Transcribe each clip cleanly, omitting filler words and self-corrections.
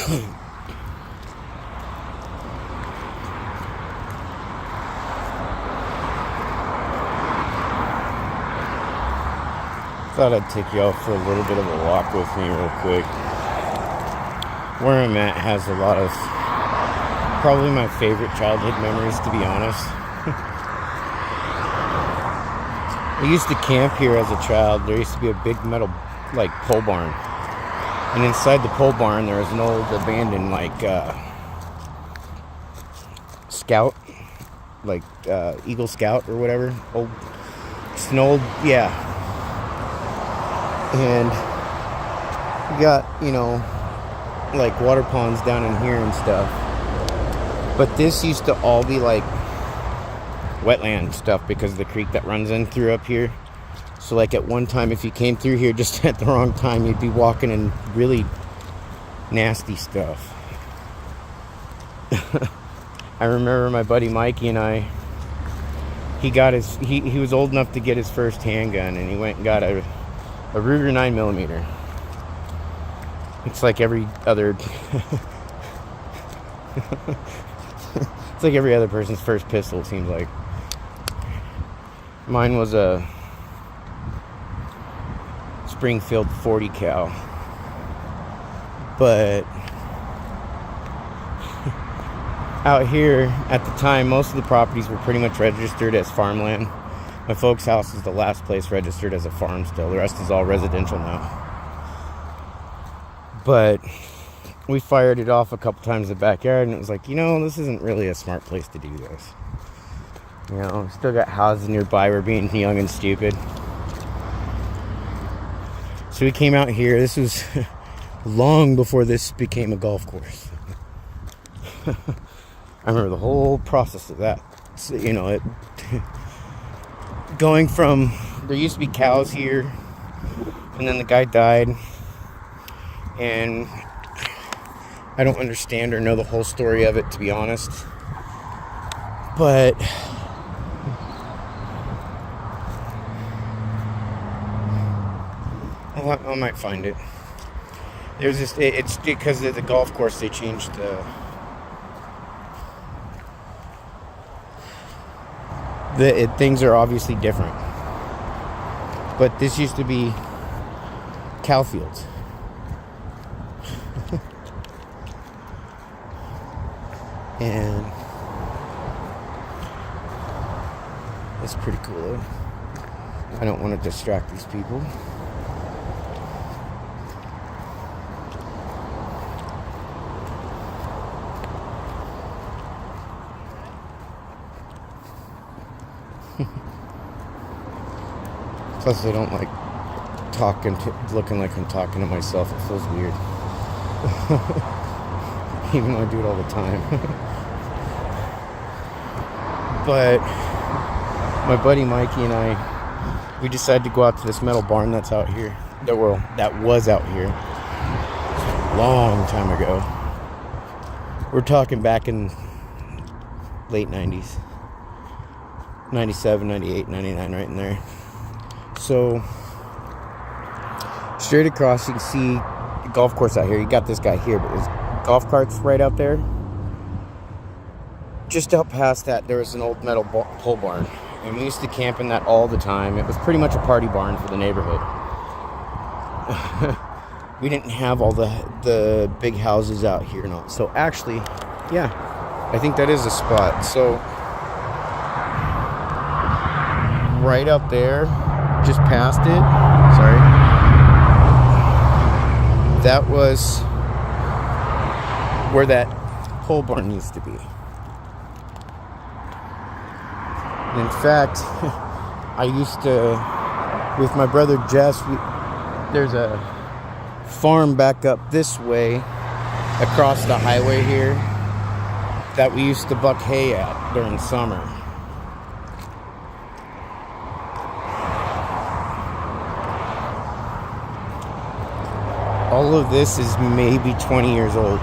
Thought I'd take y'all for a little bit of a walk with me real quick. Where I'm at has a lot of probably my favorite childhood memories, to be honest. I used to camp here as a child. There used to be a big metal pole barn. And inside the pole barn there was an old abandoned scout, Eagle Scout or whatever. Just an old, yeah. And we got, water ponds down in here and stuff. But this used to all be wetland stuff because of the creek that runs in through up here. So at one time, if you came through here just at the wrong time, you'd be walking in really nasty stuff. I remember my buddy Mikey and I, he was old enough to get his first handgun, and he went and got a Ruger 9mm. It's like every other it's like every other person's first pistol, it seems like. Mine was a Springfield 40 cal. But out here at the time, most of the properties were pretty much registered as farmland. My folks' house is the last place registered as a farm still. The rest is all residential now. But we fired it off a couple times in the backyard, and it was like, this isn't really a smart place to do this. Still got houses nearby. We're being young and stupid. So we came out here. This was long before this became a golf course. I remember the whole process of that. So, going from, there used to be cows here, and then the guy died, and I don't understand or know the whole story of it, to be honest, but I might find it. There's this, it's because of the golf course, they changed things are obviously different. But this used to be cow fields. And it's pretty cool. I don't want to distract these people. Plus, I don't like looking like I'm talking to myself. It feels weird. Even though I do it all the time. But my buddy Mikey and I, we decided to go out to this metal barn that's out here. That was out here a long time ago. We're talking back in late 90s. 97, 98, 99, right in there. So, straight across, you can see the golf course out here. You got this guy here, but there's golf carts right out there. Just out past that, there was an old metal pole barn. And we used to camp in that all the time. It was pretty much a party barn for the neighborhood. We didn't have all the big houses out here and all. So, actually, yeah, I think that is a spot. So, right up there, just past it, sorry, that was where that pole barn used to be. And in fact, I used to, with my brother Jess, there's a farm back up this way across the highway here that we used to buck hay at during summer. All of this is maybe 20 years old.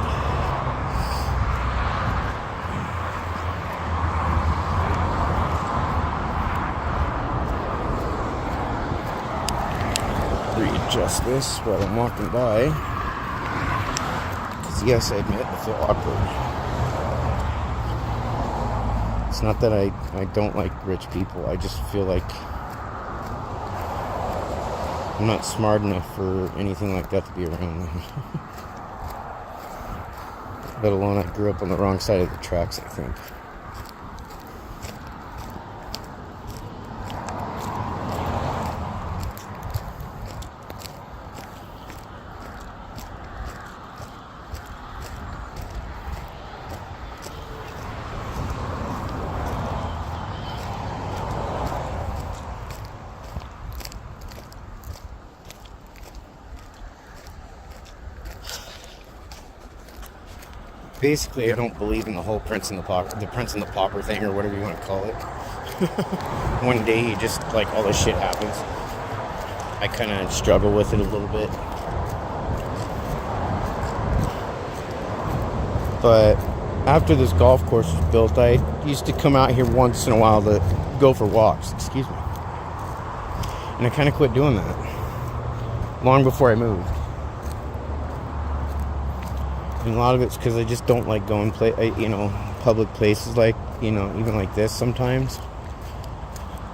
Readjust this while I'm walking by, because yes, I admit, I feel awkward. It's not that I don't like rich people. I just feel like I'm not smart enough for anything like that to be around them. Let alone I grew up on the wrong side of the tracks, I think. Basically, I don't believe in the whole Prince and the Pauper thing, or whatever you want to call it. One day, you just, like, all this shit happens. I kind of struggle with it a little bit. But after this golf course was built, I used to come out here once in a while to go for walks. Excuse me. And I kind of quit doing that long before I moved. And a lot of it's because I just don't like going public places, like, even like this sometimes,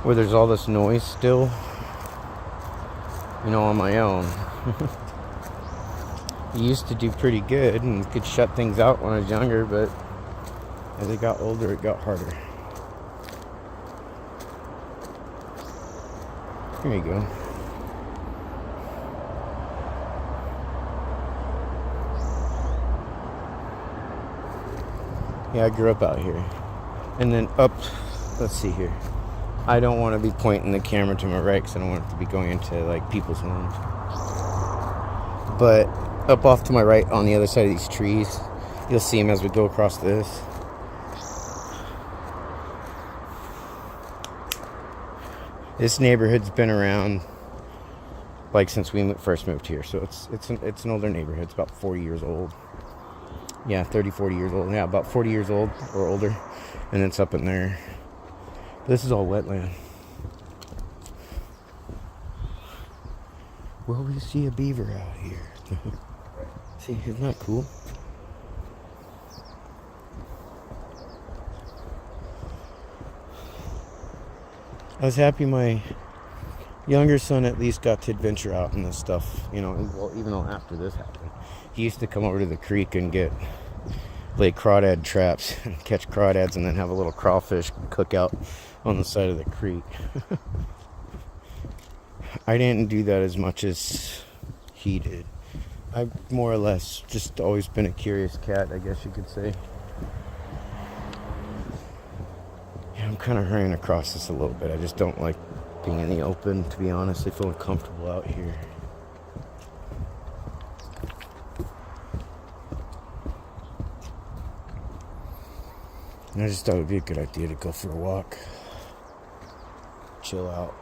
where there's all this noise still, on my own. I used to do pretty good and could shut things out when I was younger, but as I got older, it got harder. Here you go. Yeah, I grew up out here. And then up, let's see here. I don't want to be pointing the camera to my right because I don't want it to be going into, like, people's homes. But up off to my right on the other side of these trees, you'll see them as we go across this. This neighborhood's been around, like, since we first moved here. So it's an older neighborhood. It's about 40 years old. Yeah, 30, 40 years old. Yeah, about 40 years old or older. And it's up in there. This is all wetland. Well, we see a beaver out here. See, isn't that cool? I was happy my younger son at least got to adventure out in this stuff, well, even though after this happened. He used to come over to the creek and lay crawdad traps and catch crawdads and then have a little crawfish cookout on the side of the creek. I didn't do that as much as he did. I've more or less just always been a curious cat, I guess you could say. Yeah, I'm kind of hurrying across this a little bit. I just don't like being in the open, to be honest. I feel uncomfortable out here. And I just thought it would be a good idea to go for a walk. Chill out.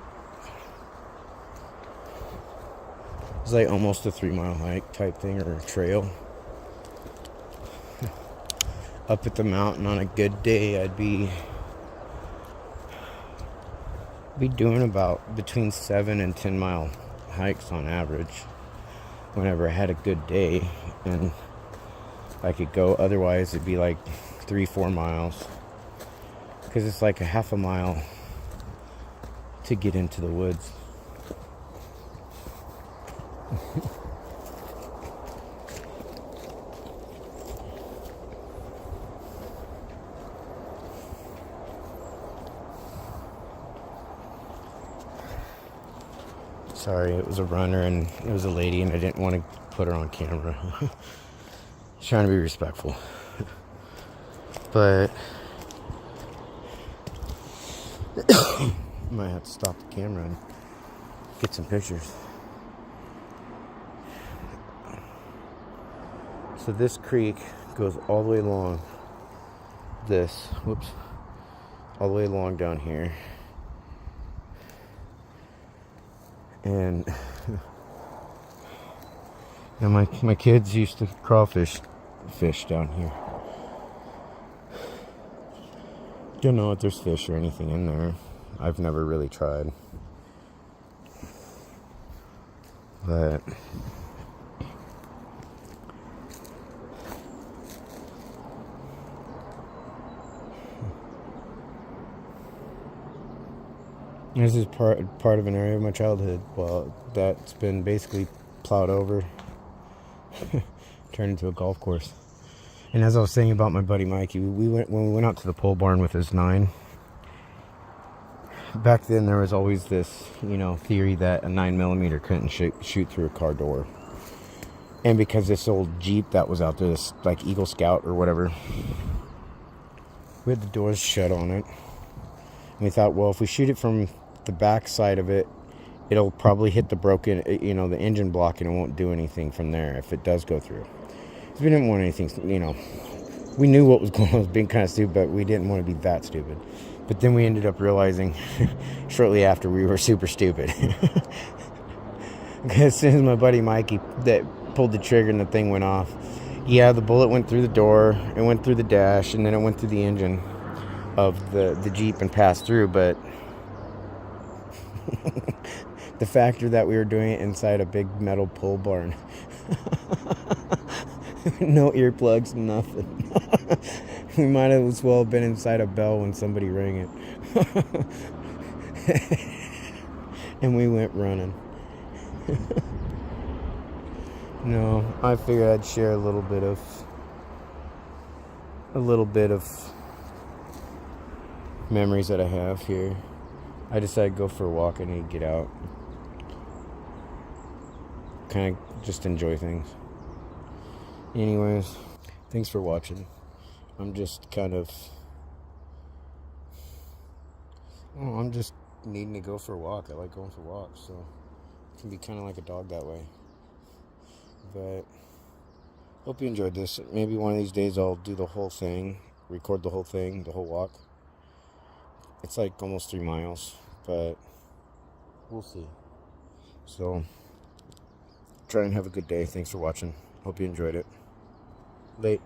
It's like almost a 3-mile hike type thing, or a trail. Up at the mountain on a good day, I'd be doing about between 7 and 10 mile hikes on average whenever I had a good day, and I could go. Otherwise it'd be like 3-4 miles, because it's like a half a mile to get into the woods. Sorry, it was a runner and it was a lady, and I didn't want to put her on camera. Trying to be respectful. But might have to stop the camera and get some pictures. So this creek goes all the way along all the way along down here. And my kids used to crawfish fish down here. Don't know if there's fish or anything in there. I've never really tried. But This is part of an area of my childhood. Well, that's been basically plowed over, turned into a golf course. And as I was saying about my buddy Mikey, when we went out to the pole barn with his 9. Back then, there was always this, theory that a 9mm couldn't shoot through a car door. And because this old Jeep that was out there, this like Eagle Scout or whatever, we had the doors shut on it. And we thought, well, if we shoot it from the back side of it, it'll probably hit the broken, the engine block, and it won't do anything from there if it does go through. Because we didn't want anything, we knew what was going on. It was being kind of stupid, but we didn't want to be that stupid. But then we ended up realizing shortly after we were super stupid. As soon as my buddy Mikey that pulled the trigger and the thing went off, yeah, the bullet went through the door, it went through the dash, and then it went through the engine of the Jeep and passed through. But the factor that we were doing it inside a big metal pole barn, no earplugs, nothing. We might as well have been inside a bell when somebody rang it. And we went running. No, I figured I'd share a little bit of memories that I have here. I decided to go for a walk. I need to get out, kind of just enjoy things. Anyways, thanks for watching. I'm just I'm just needing to go for a walk. I like going for walks, so it can be kind of like a dog that way. But hope you enjoyed this. Maybe one of these days I'll do the whole thing, record the whole thing, the whole walk. It's like almost 3 miles, but we'll see. So try and have a good day. Thanks for watching. Hope you enjoyed it. Late.